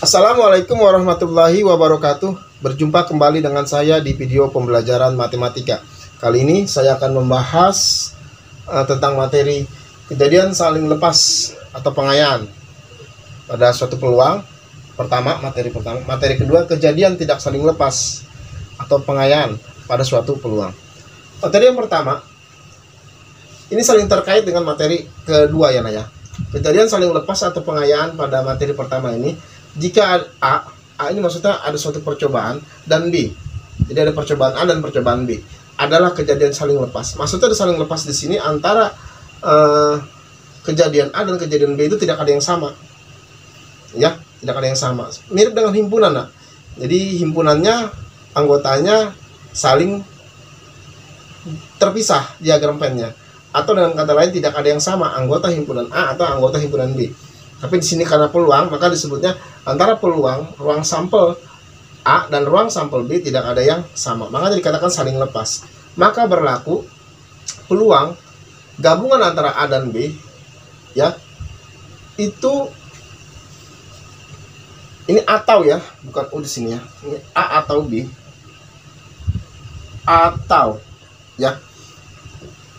Assalamualaikum warahmatullahi wabarakatuh. Berjumpa kembali dengan saya di video pembelajaran matematika. Kali ini saya akan membahas tentang materi kejadian saling lepas atau pengayaan pada suatu peluang. Materi pertama. Materi kedua, kejadian tidak saling lepas atau pengayaan pada suatu peluang. Materi yang pertama ini saling terkait dengan materi kedua ya Naya. Kejadian saling lepas atau pengayaan pada materi pertama ini, jika A ini maksudnya ada suatu percobaan, dan B, jadi ada percobaan A dan percobaan B, adalah kejadian saling lepas. Maksudnya ada saling lepas di sini antara kejadian A dan kejadian B itu tidak ada yang sama, ya, tidak ada yang sama. Mirip dengan himpunan, nah. Jadi himpunannya, anggotanya saling terpisah diagram pennya, atau dengan kata lain tidak ada yang sama anggota himpunan A atau anggota himpunan B. Tapi di sini karena peluang, maka disebutnya antara peluang ruang sampel A dan ruang sampel B tidak ada yang sama, maka dikatakan saling lepas. Maka berlaku peluang gabungan antara A dan B, ya, itu ini atau ya, bukan U di sini ya. Ini A atau B, atau ya.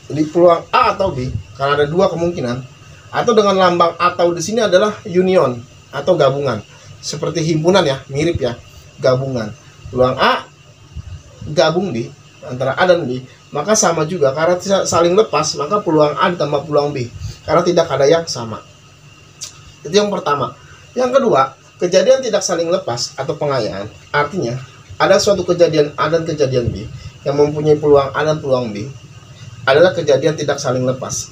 Jadi peluang A atau B, karena ada dua kemungkinan. Atau dengan lambang atau di sini adalah union atau gabungan, seperti himpunan ya, mirip ya, gabungan. Peluang A gabung B antara A dan B, maka sama juga karena saling lepas, maka peluang A ditambah peluang B karena tidak ada yang sama. Itu yang pertama. Yang kedua, kejadian tidak saling lepas atau pengayaan, artinya ada suatu kejadian A dan kejadian B yang mempunyai peluang A dan peluang B, adalah kejadian tidak saling lepas.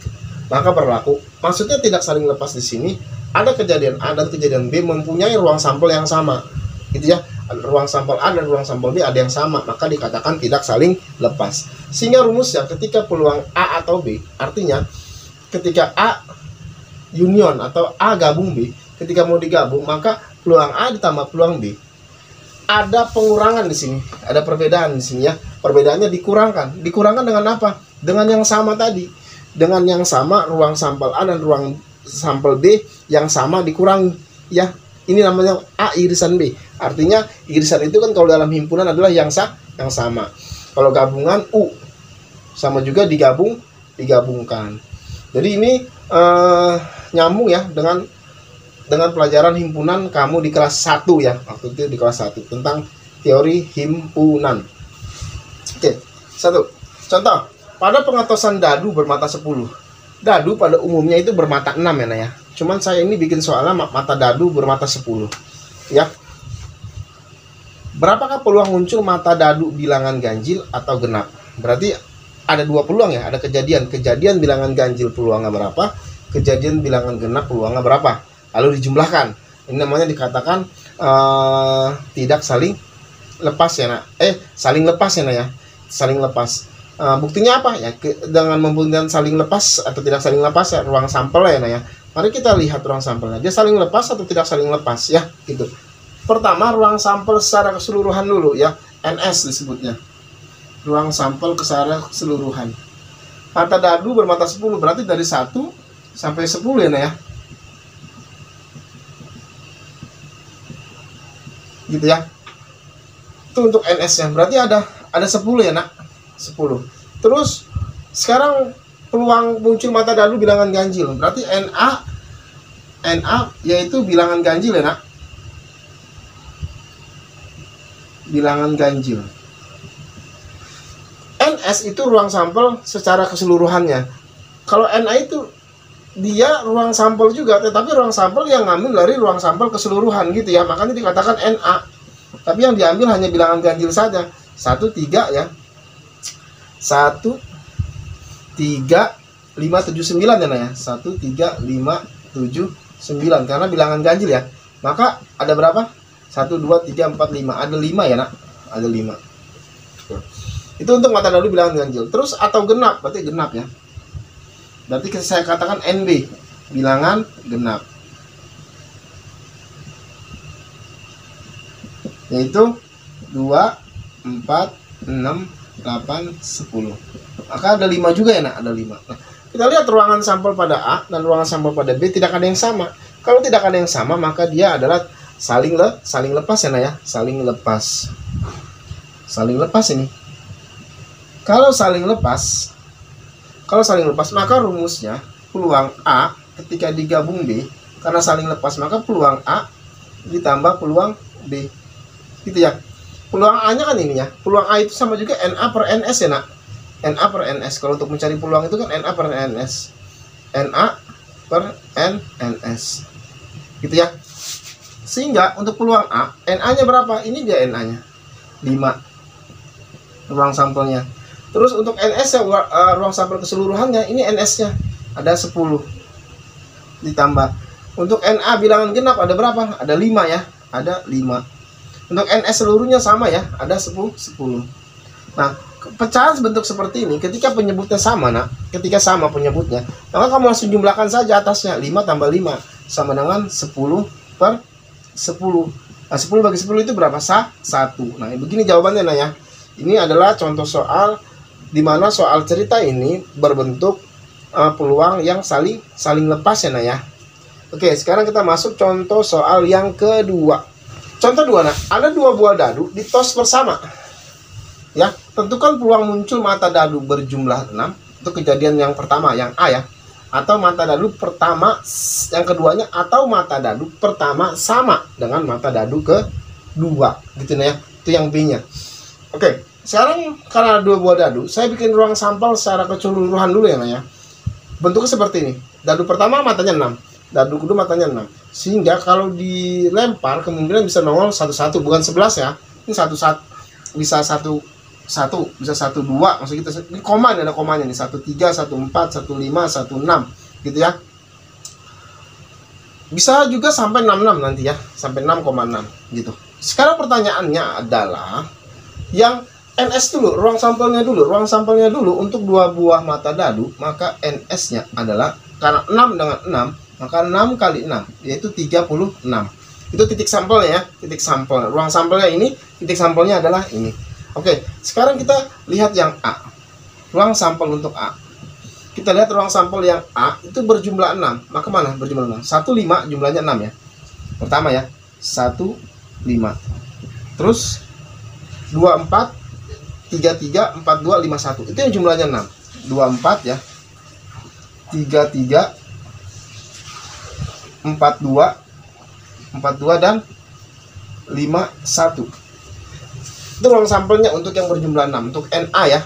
Maka berlaku, maksudnya tidak saling lepas di sini, ada kejadian A dan kejadian B mempunyai ruang sampel yang sama, gitu ya. Ruang sampel A dan ruang sampel B ada yang sama, maka dikatakan tidak saling lepas. Sehingga rumusnya ketika peluang A atau B, artinya ketika A union atau A gabung B, ketika mau digabung, maka peluang A ditambah peluang B. Ada pengurangan di sini, ada perbedaan di sini ya. Perbedaannya dikurangkan. Dikurangkan dengan apa? Dengan yang sama tadi. Dengan yang sama, ruang sampel A dan ruang sampel B yang sama dikurangi, ya. Ini namanya A irisan B. Artinya irisan itu kan kalau dalam himpunan adalah yang sama. Kalau gabungan U sama juga digabungkan. Jadi ini nyambung ya dengan pelajaran himpunan kamu di kelas 1 ya. Waktu itu di kelas 1 tentang teori himpunan. Oke, 1. Contoh, pada pengetosan dadu bermata 10. Dadu pada umumnya itu bermata 6 ya Naya. Cuman saya ini bikin soalnya mata dadu bermata 10, ya. Berapakah peluang muncul mata dadu bilangan ganjil atau genap? Berarti ada dua peluang ya. Ada kejadian bilangan ganjil peluangnya berapa, kejadian bilangan genap peluangnya berapa. Lalu dijumlahkan. Ini namanya dikatakan tidak saling lepas ya Nak. Saling lepas ya Naya. Saling lepas. Buktinya apa ya? Dengan membuktikan saling lepas atau tidak saling lepas ya, ruang sampel ya Nah ya. Mari kita lihat ruang sampelnya. Dia saling lepas atau tidak saling lepas ya, gitu. Pertama, ruang sampel secara keseluruhan dulu ya, NS disebutnya. Ruang sampel secara keseluruhan. Mata dadu bermata 10, berarti dari 1 sampai 10 ya Nah ya. Gitu ya. Itu untuk NS-nya. Berarti ada 10 ya Nak. 10. Terus sekarang peluang muncul mata dadu bilangan ganjil, berarti NA yaitu bilangan ganjil ya Nak. Bilangan ganjil. NS itu ruang sampel secara keseluruhannya. Kalau NA itu dia ruang sampel juga, tetapi ruang sampel yang ngambil dari ruang sampel keseluruhan gitu ya. Makanya dikatakan NA. Tapi yang diambil hanya bilangan ganjil saja. 1, 3 ya. 1, 3, 5, 7, 9 ya Nah ya. 1, 3, 5, 7, 9 karena bilangan ganjil ya. Maka ada berapa? 1, 2, 3, 4, 5. Ada 5 ya Nak. Ada 5. Itu untuk mata dadu bilangan ganjil. Terus atau genap, berarti genap ya. Berarti saya katakan NB, bilangan genap. Yaitu 2, 4, 6, 8, 10. Maka ada 5 juga ya Nak, ada 5. Nah, kita lihat ruangan sampel pada A dan ruangan sampel pada B tidak ada yang sama. Kalau tidak ada yang sama, maka dia adalah saling lepas ya nak ya, saling lepas ini. Kalau saling lepas maka rumusnya peluang A ketika digabung B, karena saling lepas maka peluang A ditambah peluang B, gitu ya. Peluang A nya kan ini ya, peluang A itu sama juga NA per NS ya nak, NA per NS. Kalau untuk mencari peluang itu kan NA per NS, NA per NS, gitu ya. Sehingga untuk peluang A, NA nya berapa? Ini dia NA nya 5 ruang sampelnya. Terus untuk NS ya, ruang sampel keseluruhannya, ini NS nya ada 10 ditambah. Untuk NA bilangan genap ada berapa? Ada 5 ya, ada 5. Untuk NS seluruhnya sama ya, ada 10. Nah, pecahan bentuk seperti ini ketika penyebutnya sama nak, ketika sama penyebutnya, maka kamu langsung jumlahkan saja atasnya. 5 tambah 5 sama dengan 10 per 10. Nah, 10 bagi 10 itu berapa? 1. Nah, begini jawabannya nah ya. Ini adalah contoh soal di mana soal cerita ini berbentuk peluang yang saling lepas ya nah ya. Oke, sekarang kita masuk contoh soal yang kedua. Contoh 2 nah, ada 2 buah dadu ditos bersama. Ya, tentukan peluang muncul mata dadu berjumlah 6. Itu kejadian yang pertama, yang A ya. Atau mata dadu pertama, yang keduanya, atau mata dadu pertama sama dengan mata dadu kedua, gitu nah ya. Itu yang B-nya. Oke, sekarang karena 2 buah dadu, saya bikin ruang sampel secara keseluruhan dulu ya nah ya. Bentuknya seperti ini. Dadu pertama matanya 6, dadu kedua matanya 6. Sehingga kalau dilempar kemungkinan bisa nongol 1-1, bukan 11 ya. Ini 1-1, bisa 1-1, bisa 1-2, maksud kita ini koma, ada komanya nih, 1-3, 1-4, 1-5, 1-6 gitu ya. Bisa juga sampai 66 nanti ya, sampai 6,6 gitu. Sekarang pertanyaannya adalah yang NS dulu, ruang sampelnya dulu untuk 2 buah mata dadu, maka NS-nya adalah, karena 6 dengan 6, maka 6 kali 6 yaitu 36. Itu titik sampelnya ya, titik sampel. Ruang sampelnya ini, titik sampelnya adalah ini. Oke, sekarang kita lihat yang A. Ruang sampel untuk A. Kita lihat ruang sampel yang A itu berjumlah 6. Maka mana berjumlah 6? 1, 5 jumlahnya 6 ya. Pertama ya, 1, 5. Terus 2, 4, 3, 3, 4, 2, 5, 1. Itu yang jumlahnya 6. 2, 4 ya. 3, 3, 4, 2, 4, 2 dan 5, 1. Itu ruang sampelnya untuk yang berjumlah 6. Untuk NA ya.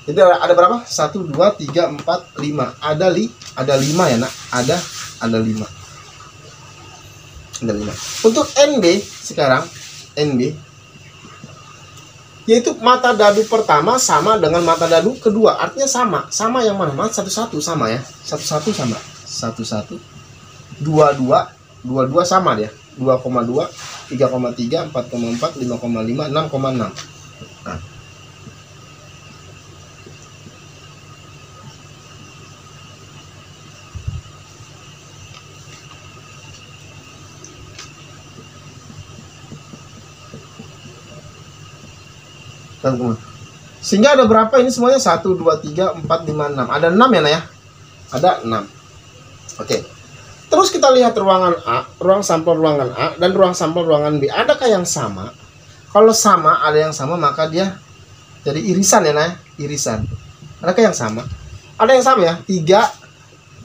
Jadi ada berapa? 1, 2, 3, 4, 5. Ada 5 ya nak. Ada 5. Ada 5. Untuk NB sekarang, NB yaitu mata dadu pertama sama dengan mata dadu kedua. Artinya sama. Sama yang mana? 1-1 sama ya. 1-1 sama. 1-1. 2-2. 2-2 sama dia. 2,2, 3,3, 4,4, 5,5, 6,6. Nah. Sehingga ada berapa ini semuanya? 1, 2, 3, 4, 5, 6. Ada 6 ya, nah ya? Ada 6. Oke. Terus kita lihat ruangan A, ruang sampel ruangan A dan ruang sampel ruangan B. Adakah yang sama? Kalau sama, ada yang sama, maka dia jadi irisan ya, nah, irisan. Adakah yang sama? Ada yang sama ya, 3,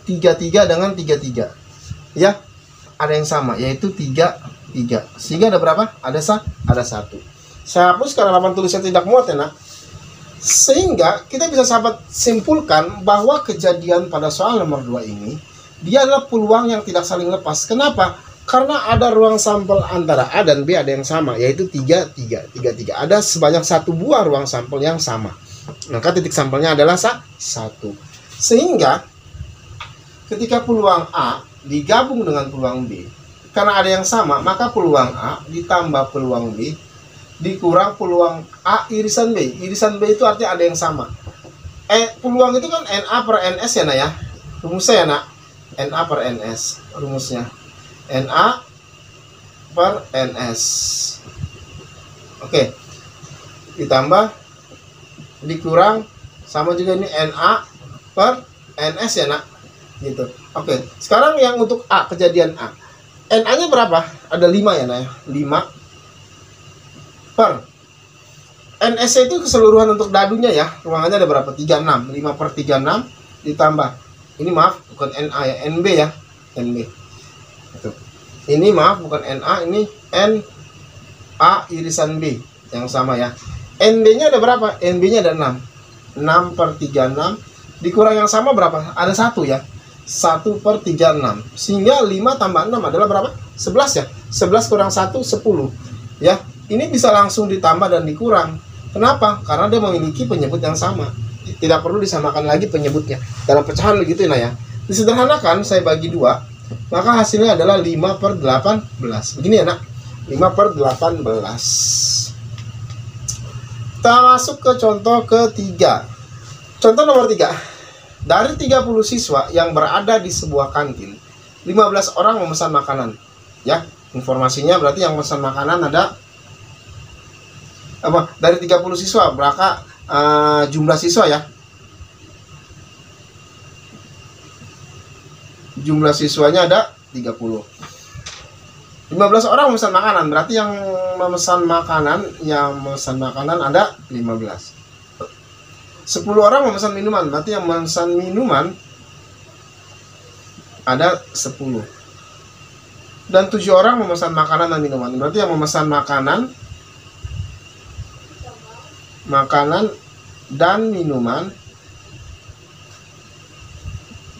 3 dengan 3. Ya, ada yang sama, yaitu 3, 3. Sehingga ada berapa? Ada 1. Saya hapus karena papan tulisnya tidak muat ya, nah. Sehingga kita bisa sahabat simpulkan bahwa kejadian pada soal nomor 2 ini, dia adalah peluang yang tidak saling lepas. Kenapa? Karena ada ruang sampel antara A dan B ada yang sama, yaitu 3, 3. Ada sebanyak 1 buah ruang sampel yang sama. Maka titik sampelnya adalah 1. Sehingga ketika peluang A digabung dengan peluang B, karena ada yang sama, maka peluang A ditambah peluang B dikurang peluang A irisan B. Irisan B itu artinya ada yang sama. Peluang itu kan NA per NS ya nak ya. Rumusnya ya nak. NA per NS. Rumusnya. NA per NS. Oke. Ditambah dikurang sama juga ini NA per NS ya nak. Gitu. Oke. Sekarang yang untuk A, kejadian A. Na-nya berapa? Ada 5 ya, nah ya. 5 per NS itu keseluruhan untuk dadunya ya. Ruangannya ada berapa? 36. 5 per 36 ditambah. Ini maaf, bukan Na ya, NB ya. NB. Itu. Ini maaf, bukan Na, ini Na irisan B. Yang sama ya. NB-nya ada berapa? NB-nya ada 6. 6 per 36. Dikurang yang sama berapa? Ada 1 ya. 1 per 36. Sehingga 5 tambah 6 adalah berapa? 11 ya. 11 kurang 1, 10. Ya. Ini bisa langsung ditambah dan dikurang. Kenapa? Karena dia memiliki penyebut yang sama. Tidak perlu disamakan lagi penyebutnya. Dalam pecahan begitu nah ya. Disederhanakan, saya bagi 2. Maka hasilnya adalah 5 per 18. Begini ya nak. 5 per 18. Kita masuk ke contoh ketiga. Contoh nomor 3. Dari 30 siswa yang berada di sebuah kantin, 15 orang memesan makanan. Ya, informasinya berarti yang memesan makanan ada apa? Dari 30 siswa, berapa jumlah siswa ya? Jumlah siswanya ada 30. 15 orang memesan makanan, berarti yang memesan makanan ada 15. 10 orang memesan minuman, berarti yang memesan minuman ada 10. Dan 7 orang memesan makanan dan minuman, berarti yang memesan makanan dan minuman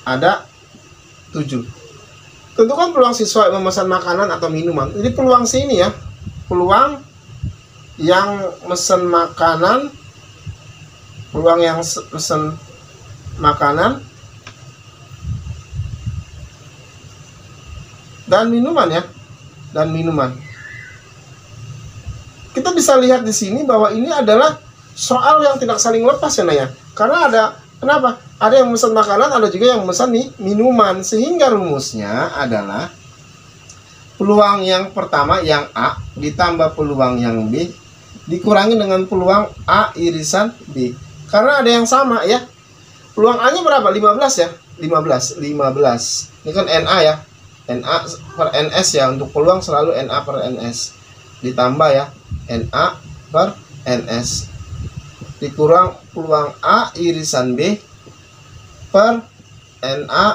ada 7. Tentukan peluang siswa yang memesan makanan atau minuman. Ini peluang sini ya. Peluang yang mesen makanan, peluang yang mesen makanan dan minuman ya. Dan minuman. Kita bisa lihat di sini bahwa ini adalah soal yang tidak saling lepas ya Naya. Karena ada, kenapa? Ada yang memesan makanan, ada juga yang memesan minuman. Sehingga rumusnya adalah peluang yang pertama yang A ditambah peluang yang B dikurangi dengan peluang A irisan B. Karena ada yang sama ya. Peluang A-nya berapa? 15 ya. 15. Ini kan NA ya. NA per NS ya. Untuk peluang selalu NA per NS. Ditambah ya. NA per NS. Dikurang peluang A irisan B per NA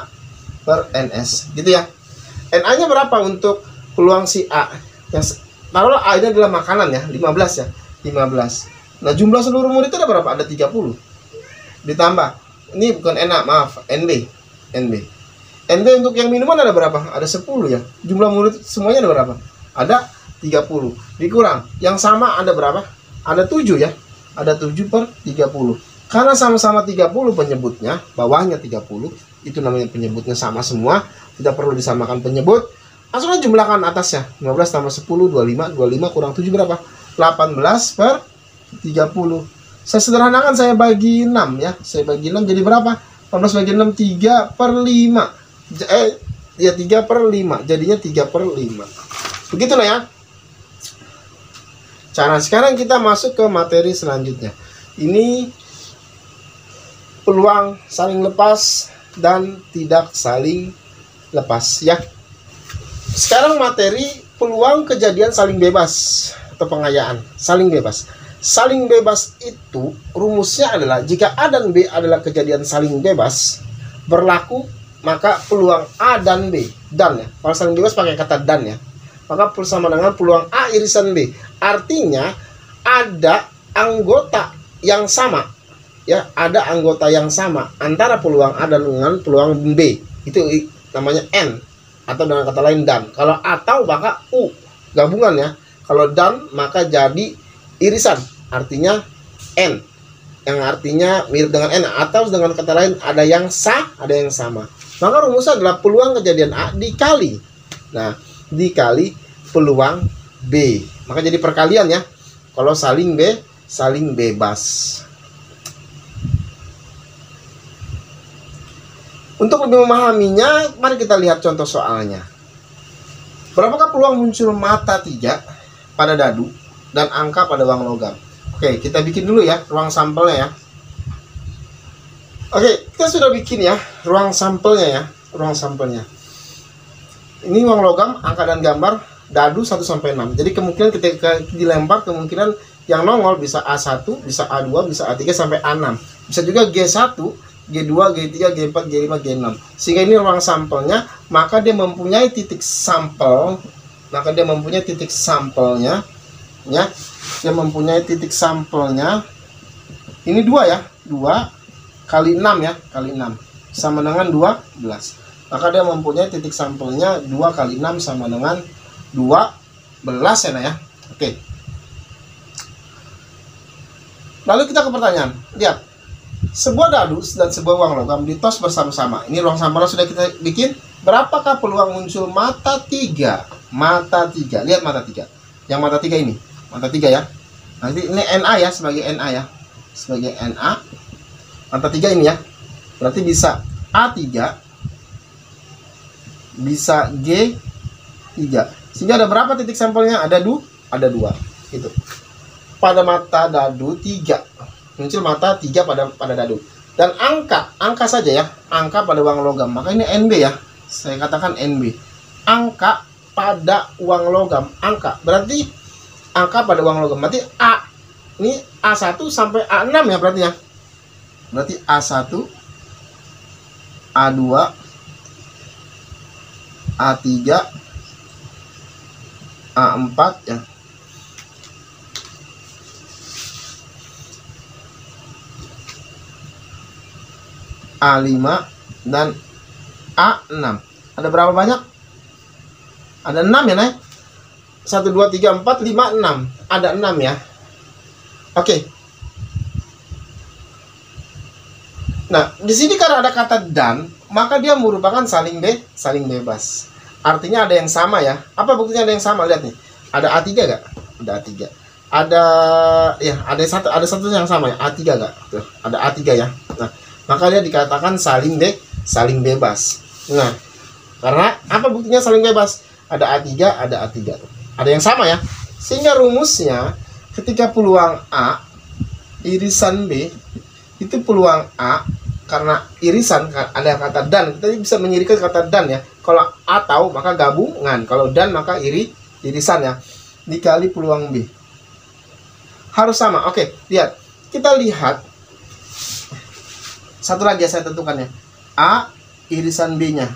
per NS. Gitu ya. NA-nya berapa untuk peluang si A? Yang taruhlah A ini adalah makanan ya, 15 ya. 15. Nah, jumlah seluruh murid itu ada berapa? Ada 30. Ditambah. Ini bukan NA, maaf, NB. NB untuk yang minuman ada berapa? Ada 10 ya. Jumlah murid semuanya ada berapa? Ada 30. Dikurang. Yang sama ada berapa? Ada 7 ya. Ada 7 per 30. Karena sama-sama 30 penyebutnya, bawahnya 30, itu namanya penyebutnya sama semua, tidak perlu disamakan penyebut. Langsung aja jumlahkan atasnya. 15 tambah 10, 25, 25 kurang 7 berapa? 18 per 30. Saya sederhanakan, saya bagi 6 ya. Saya bagi 6 jadi berapa? 18 bagi 6, 3 per 5. 3 per 5. Jadinya 3 per 5. Begitulah ya. Cara sekarang kita masuk ke materi selanjutnya. Ini peluang saling lepas dan tidak saling lepas ya. Sekarang materi peluang kejadian saling bebas atau pengayaan. Saling bebas. Saling bebas itu rumusnya adalah jika A dan B adalah kejadian saling bebas berlaku, maka peluang A dan B dan ya. Kalau saling bebas pakai kata dan ya. Maka bersama dengan peluang A irisan B. Artinya ada anggota yang sama. Ya, ada anggota yang sama antara peluang A dan dengan peluang B. Itu namanya N. Atau dengan kata lain dan. Kalau atau maka U. Gabungan ya. Kalau dan maka jadi irisan. Artinya N. Yang artinya mirip dengan N. Atau dengan kata lain ada yang ada yang sama. Maka rumusnya adalah peluang kejadian A dikali. Nah, dikali peluang B. Maka jadi perkalian ya. Kalau saling bebas. Untuk lebih memahaminya, mari kita lihat contoh soalnya. Berapakah peluang muncul mata 3 pada dadu dan angka pada uang logam? Oke, kita bikin dulu ya ruang sampelnya ya. Oke, kita sudah bikin ya ruang sampelnya ya. Ruang sampelnya. Ini uang logam, angka dan gambar, dadu 1 sampai 6. Jadi kemungkinan ketika dilempar, kemungkinan yang nongol bisa A1, bisa A2, bisa A3 sampai A6. Bisa juga G1, G2, G3, G4, G5, G6. Sehingga ini ruang sampelnya, maka dia mempunyai titik sampel, ya. Dia mempunyai titik sampelnya. Ini 2 ya, 2 kali 6 ya, kali 6 sama dengan 12. Maka dia mempunyai titik sampelnya 2 kali 6 sama dengan 12 ya, nah ya. Oke. Lalu kita ke pertanyaan. Lihat. Sebuah dadu dan sebuah uang logam ditos bersama-sama. Ini ruang sampelnya sudah kita bikin. Berapakah peluang muncul mata 3? Mata 3. Lihat mata 3. Yang mata 3 ini. Mata 3 ya. Nanti ini NA ya, sebagai NA ya. Sebagai NA. Mata 3 ini ya. Berarti bisa A3, bisa G3. Sehingga ada berapa titik sampelnya? Ada 2. Gitu. Pada mata dadu 3. Muncul mata 3 pada dadu. Dan angka saja ya. Angka pada uang logam. Maka ini NB ya. Saya katakan NB. Angka pada uang logam. Angka. Berarti angka pada uang logam. Berarti A. Ini A1 sampai A6 ya berarti ya. Berarti A1, A2, A3, A4 ya. A5 dan A6. Ada berapa banyak? Ada 6 ya, Nay? 1, 2, 3, 4, 5, 6. Ada 6 ya. Oke. Nah, di sini karena ada kata dan, maka dia merupakan saling bebas. Artinya ada yang sama ya. Apa buktinya ada yang sama? Lihat nih. Ada A3 gak? Ada A3. Ada satu yang sama ya. A3 gak? Tuh, ada A3 ya. Nah, maka dia dikatakan saling bebas. Nah, karena apa buktinya saling bebas? Ada A3, ada A3. Ada yang sama ya. Sehingga rumusnya ketika peluang A irisan B itu peluang A, karena irisan ada kata dan, kita bisa menyirikan kata dan ya. Kalau atau maka gabungan, kalau dan maka irisan ya, dikali peluang B harus sama. Oke, lihat, kita lihat satu lagi ya, saya tentukan ya, A irisan B nya,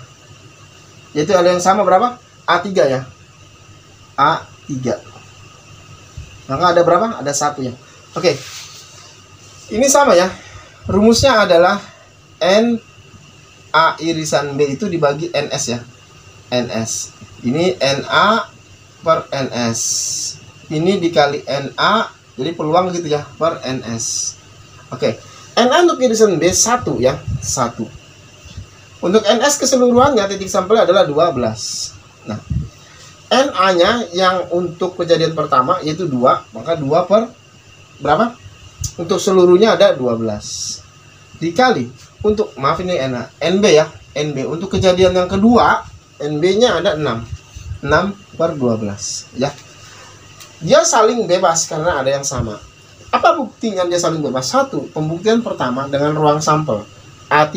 yaitu ada yang sama berapa? A3 ya, A3. Maka ada berapa? Ada 1 ya. Oke, ini sama ya. Rumusnya adalah N A irisan B itu dibagi NS ya. NS. Ini NA per NS. Ini dikali NA, jadi peluang gitu ya, per NS. Oke. NA untuk irisan B 1 ya. 1. Untuk NS keseluruhannya titik sampelnya adalah 12. Nah, NA-nya yang untuk kejadian pertama yaitu 2, maka 2 per berapa? Untuk seluruhnya ada 12. Dikali untuk, maaf ini NB ya, NB untuk kejadian yang kedua, NB-nya ada 6. 6 per 12 ya. Dia saling bebas karena ada yang sama. Apa buktinya dia saling bebas? 1, pembuktian pertama dengan ruang sampel A3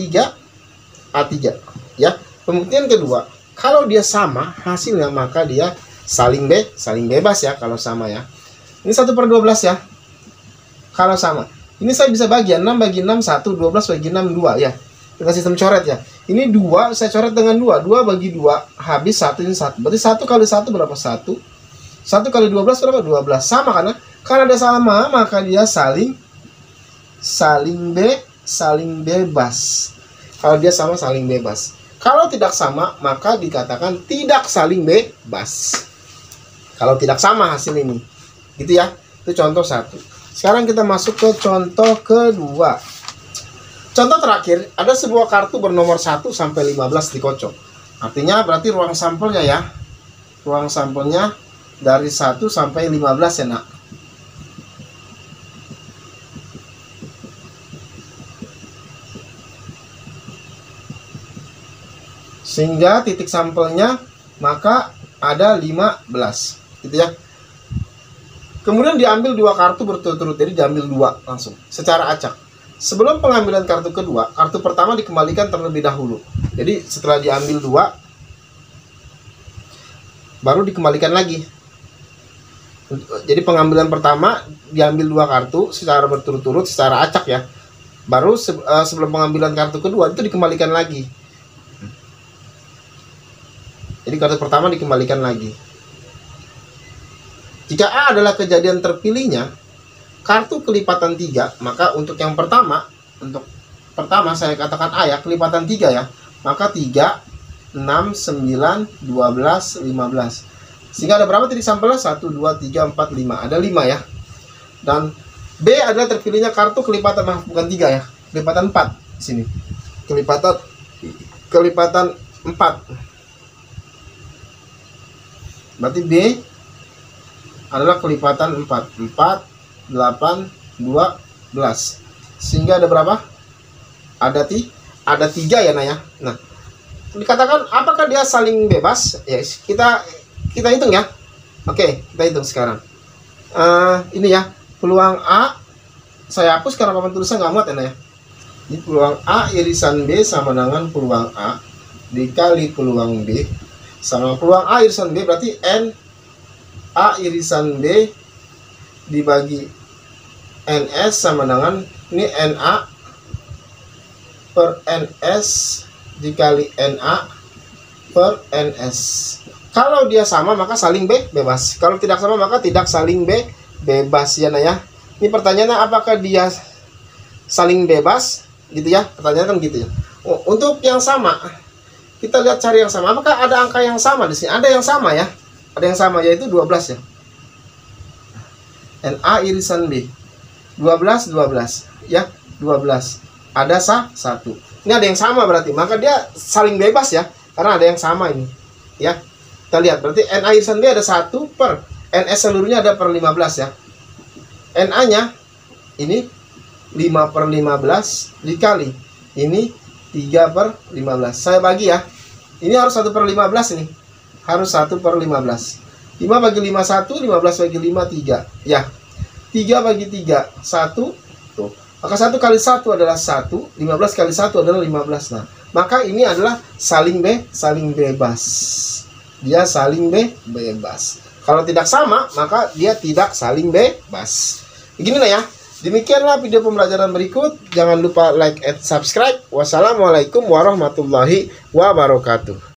ya. Pembuktian kedua, kalau dia sama hasilnya maka dia saling bebas ya kalau sama ya. Ini 1 per 12 ya. Kalau sama. Ini saya bisa bagi 6 bagi 6 1, 12 bagi 6 2 ya. Dengan sistem coret ya. Ini 2 saya coret dengan 2. 2 bagi 2 habis 1, ini 1. Berarti 1 kali 1 berapa? 1. 1 kali 12 berapa? 12. Sama karena ada sama maka dia saling bebas. Kalau dia sama saling bebas. Kalau tidak sama maka dikatakan tidak saling bebas. Kalau tidak sama hasil ini. Gitu ya. Itu contoh 1. Sekarang kita masuk ke contoh kedua. Contoh terakhir, ada sebuah kartu bernomor 1 sampai 15 dikocok. Artinya berarti ruang sampelnya ya. Ruang sampelnya dari 1 sampai 15 ya, Nak. Sehingga titik sampelnya maka ada 15. Gitu ya. Kemudian diambil 2 kartu berturut-turut, jadi diambil 2 langsung secara acak. Sebelum pengambilan kartu kedua, kartu pertama dikembalikan terlebih dahulu. Jadi setelah diambil 2, baru dikembalikan lagi. Jadi pengambilan pertama diambil 2 kartu secara berturut-turut, secara acak ya. Baru sebelum pengambilan kartu kedua itu dikembalikan lagi. Jadi kartu pertama dikembalikan lagi. Jika A adalah kejadian terpilihnya kartu kelipatan 3, maka untuk yang pertama, saya katakan A ya, kelipatan 3 ya. Maka 3, 6, 9, 12, 15. Sehingga ada berapa titik sampelnya? 1, 2, 3, 4, 5. Ada 5 ya. Dan B adalah terpilihnya kartu kelipatan, bukan 3 ya. Kelipatan 4 sini. Kelipatan 4. Berarti B adalah kelipatan 4. 4, 8, 12. Sehingga ada berapa? Ada 3 ya, Nah ya. Nah, dikatakan apakah dia saling bebas? Ya, kita hitung ya. Oke, kita hitung sekarang. Ini ya, peluang A saya hapus karena papan tulisan nggak muat ya. Ini peluang A irisan B sama dengan peluang A dikali peluang B sama peluang A irisan B, berarti N A irisan B dibagi NS sama dengan ini NA per NS dikali NA per NS. Kalau dia sama maka saling bebas. Kalau tidak sama maka tidak saling bebas ya, Nah ya. Ini pertanyaannya apakah dia saling bebas gitu ya? Pertanyaan kan gitu ya. Untuk yang sama, kita lihat cari yang sama. Apakah ada angka yang sama di sini? Ada yang sama ya. Ada yang sama, yaitu 12 ya. NA irisan B. 12 ya, 12. Ada 1. Ini ada yang sama berarti. Maka dia saling bebas ya, karena ada yang sama ini. Ya. Kita lihat berarti NA irisan B ada 1 per NS seluruhnya ada per 15 ya. NA-nya ini 5 per 15 dikali ini 3 per 15. Saya bagi ya. Ini harus 1 per 15 ini. Harus 1 per 15. 5 bagi 5 1, 15 bagi 5 3. Ya. 3 bagi 3 1. Tuh. Maka 1 kali 1 adalah 1, 15 kali 1 adalah 15. Nah, maka ini adalah saling bebas. Dia saling bebas. Kalau tidak sama, maka dia tidak saling bebas. Beginilah ya. Demikianlah video pembelajaran berikut. Jangan lupa like and subscribe. Wassalamualaikum warahmatullahi wabarakatuh.